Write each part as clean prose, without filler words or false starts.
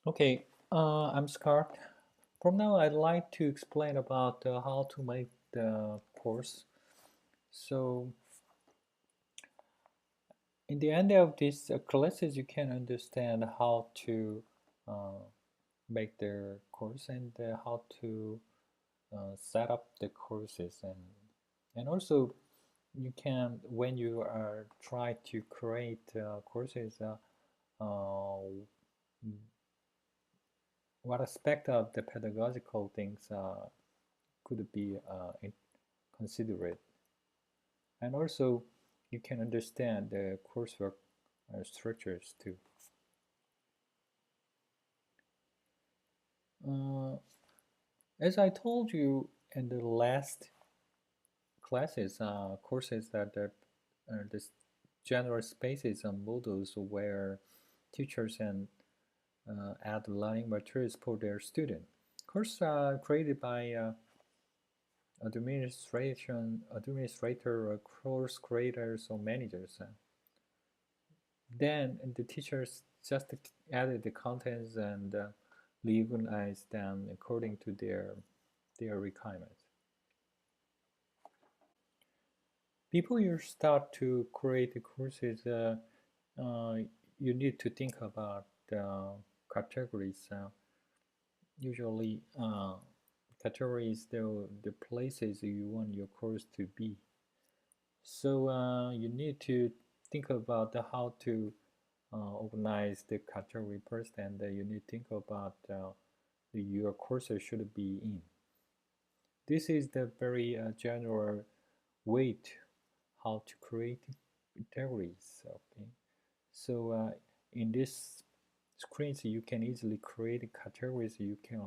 Okay, I'm Scott. From now, I'd like to explain about how to make the course. So, in the end of this classes, you can understand how to uh, make the course and how to set up the courses and also you can when you are try to create courses. Uh, what aspect of the pedagogical things could be considered, and also you can understand the coursework structures too. Uh, as I told you in the last classes, courses that this general spaces and models where teachers and add learning materials for their student. Course created by administrator, course creators, or managers. Then the teachers just added the contents and reorganized them according to their requirements. Before you start to create the courses, uh, you need to think about categories. Usually, categories the places you want your course to be. So you need to think about how to organize the category first, and you need to think about your courses should be in. This is the very general way to how to create categories. Okay, so in this screens you can easily create categories. You can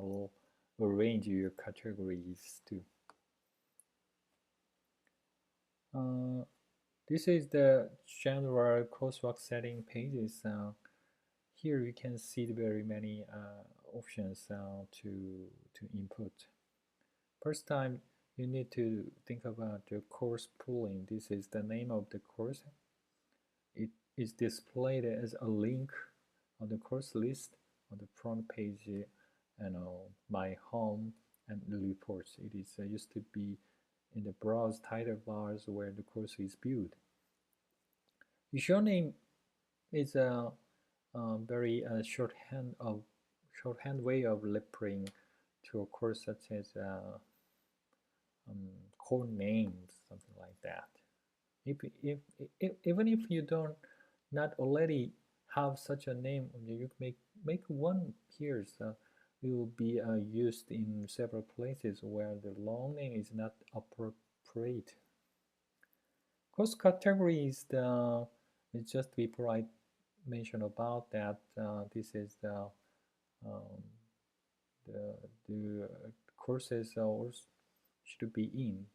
arrange your categories too. Uh, this is the general coursework setting pages. Here you can see the very many options to input. First time you need to think about the course pooling. This is the name of the course. It is displayed as a link on the course list on the front page and my home and the reports. It is used to be in the browse title bars where the course is viewed. Username is a very shorthand way of referring to a course such as code names, something like that. If, even if you don't not already have such a name, you make one here. So it will be used in several places where the long name is not appropriate. Course category is the it's just before I mention about that. This is um, the courses also should be in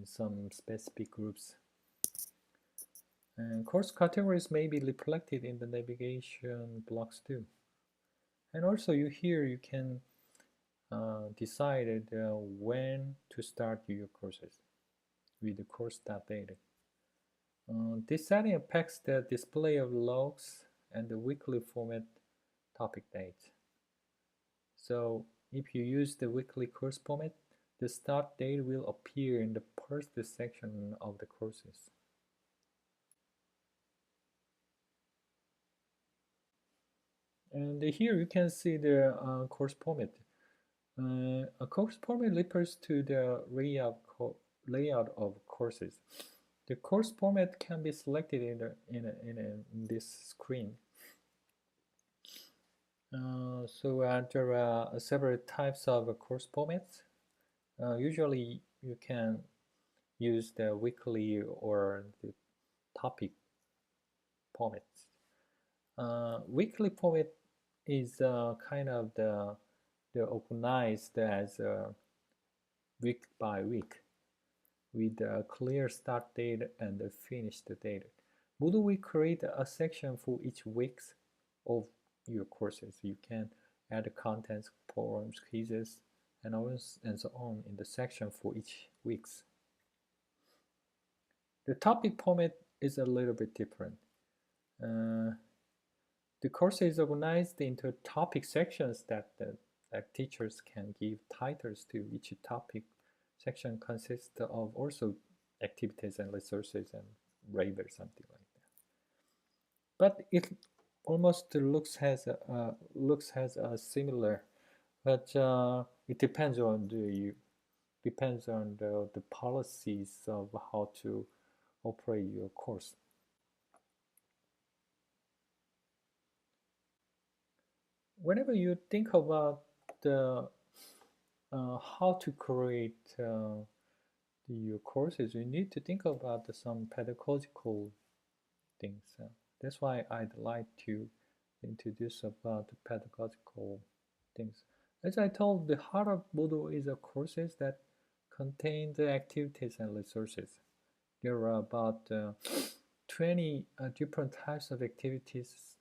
some specific groups. And course categories may be reflected in the navigation blocks too. And also you can decide when to start your courses with the course start date. This setting affects the display of logs and the weekly format topic date. So if you use the weekly course format, the start date will appear in the first section of the courses. And here you can see the course format. A course format refers to the layout of courses. The course format can be selected in this screen. There are several types of course formats. Usually you can use the weekly or the topic formats. Weekly format is kind of the organized as week by week with a clear start date and a finish date. Moodle will create a section for each week of your courses. You can add contents, forums, quizzes, and so on in the section for each weeks. The topic format is a little bit different. Uh, The course is organized into topic sections that teachers can give titles to. Each topic section consists of also activities and resources and waiver, something like that. But it almost looks as a similar, but it depends on the policies of how to operate your course. Whenever you think about the how to create your courses, you need to think about some pedagogical things. That's why I'd like to introduce about the pedagogical things. As I told, the heart of Moodle is a courses that contain the activities and resources. There are about 20 different types of activities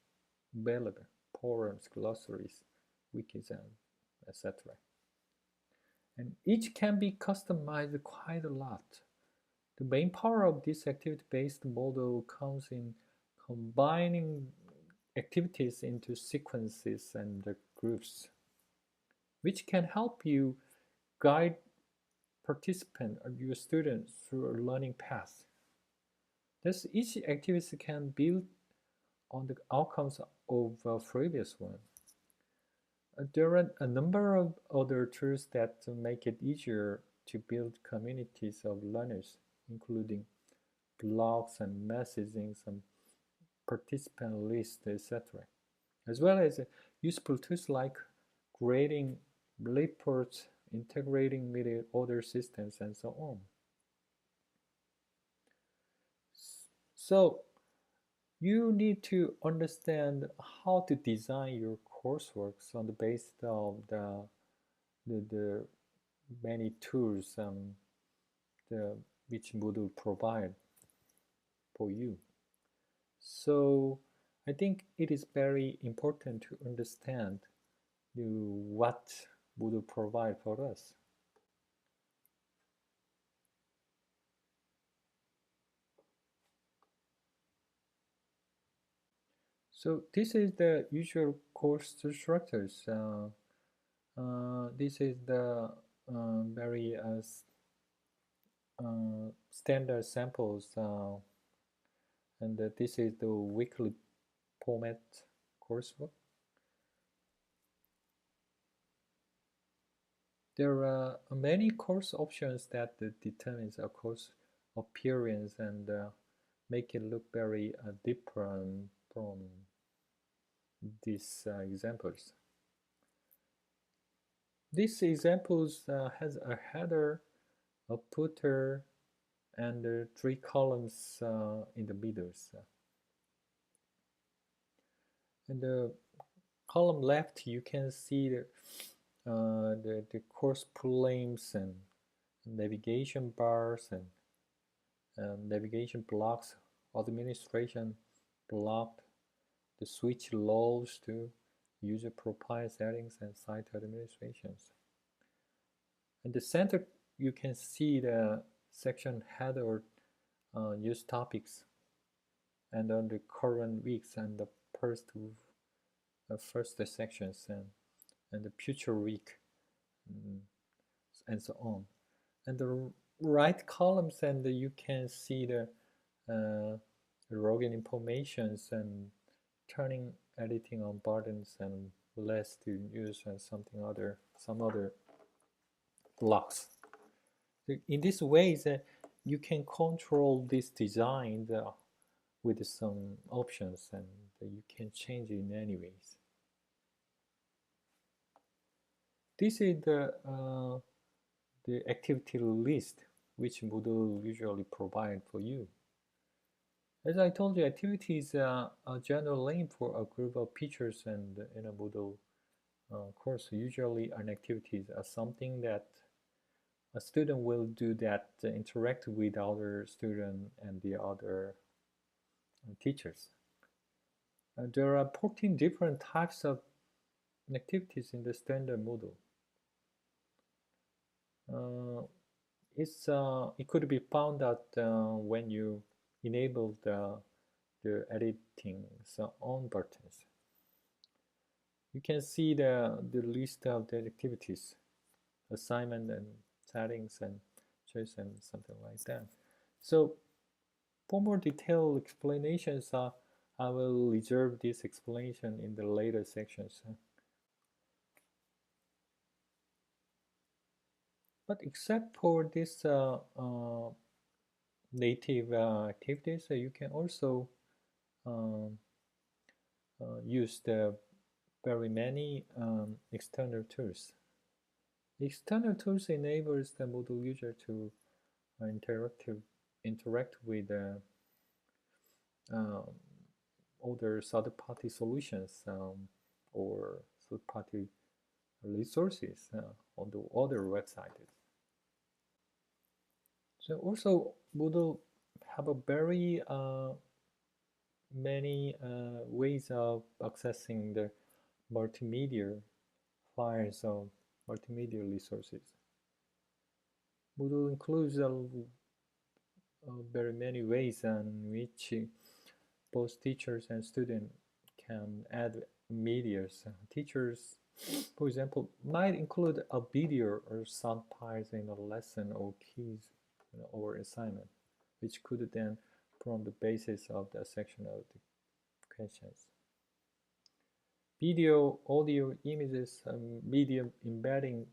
available: forums, glossaries, wikis, and etc. And each can be customized quite a lot. The main power of this activity-based model comes in combining activities into sequences and groups, which can help you guide participant or your students through a learning path. Thus, each activity can build on the outcomes of a previous one. There are a number of other tools that make it easier to build communities of learners, including blogs and messaging, some participant lists, etc., as well as useful tools like grading reports, integrating with other systems, and so on. So you need to understand how to design your coursework on the basis of the many tools which Moodle provide for you. So I think it is very important to understand what Moodle provide for us. So this is the usual course structures. This is the very standard samples, and this is the weekly format coursework. There are many course options that determines a course appearance and make it look very different from these examples. These examples has a header, a footer, and three columns in the middle. In the column left, you can see the course pull names and navigation bars and navigation blocks, administration block, the switch loads to user profile settings and site administrations. In the center, you can see the section header news topics, and on the current weeks and the first sections and the future week, and so on. And the right columns, and you can see the login informations and turning editing on buttons and less to use and some other blocks. In this way, you can control this design with some options, and you can change it in any ways. This is the activity list which Moodle usually provide for you. As I told you, activity is a general name for a group of features, and in a Moodle course, usually an activity is something that a student will do that interact with other students and the other teachers. There are 14 different types of activities in the standard Moodle. It could be found that when you enable the editing on buttons. You can see the list of the activities, assignment and settings and choice and something like that. So for more detailed explanations, I will reserve this explanation in the later sections. But except for this native activities, you can also um, use the very many external tools. External tools enables the Moodle user to interact with um, other third-party solutions or third-party resources on the other websites. So also Moodle have a very many ways of accessing the multimedia files of multimedia resources. Moodle includes very many ways in which both teachers and students can add medias. Teachers, for example, might include a video or sound files in a lesson or quiz or assignment, which could then form the basis of the section of the questions. Video, audio, images, media embedding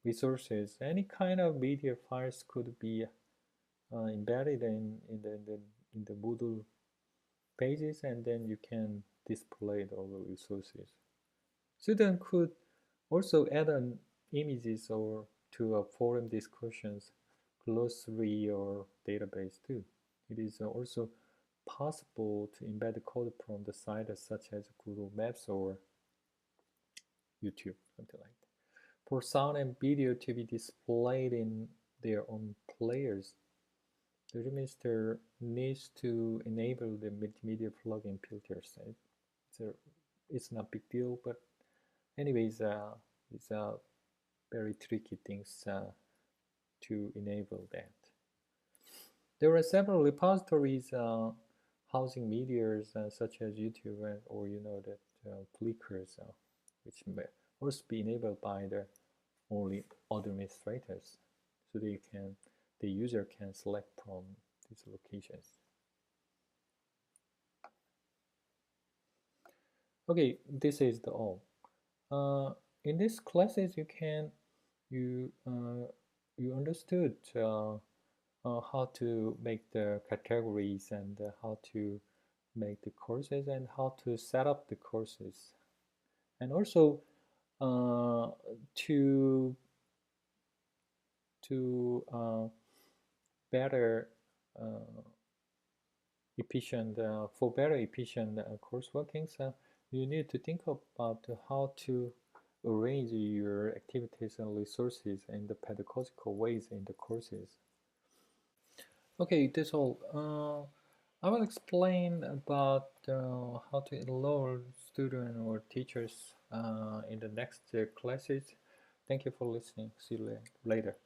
resources, any kind of media files could be embedded in the Moodle pages, and then you can display all the resources. Student could also add on images or to a forum discussions, glossary or database too. It is also possible to embed code from the site such as Google Maps or YouTube, something like that. For sound and video to be displayed in their own players, the remaster needs to enable the multimedia plugin filters. It's not a big deal, but anyways, it's a very tricky things to enable that. There are several repositories housing medias such as YouTube or that Flickrs, which may also be enabled by the only administrators, so the user can select from these locations. Okay, this is the all. In these classes, you understood how to make the categories and how to make the courses and how to set up the courses, and also uh, to better uh, efficient for better efficient course workings, you need to think about how to arrange your activities and resources in the pedagogical ways in the courses. Okay, that's all. I will explain about how to enroll students or teachers in the next classes. Thank you for listening. See you later.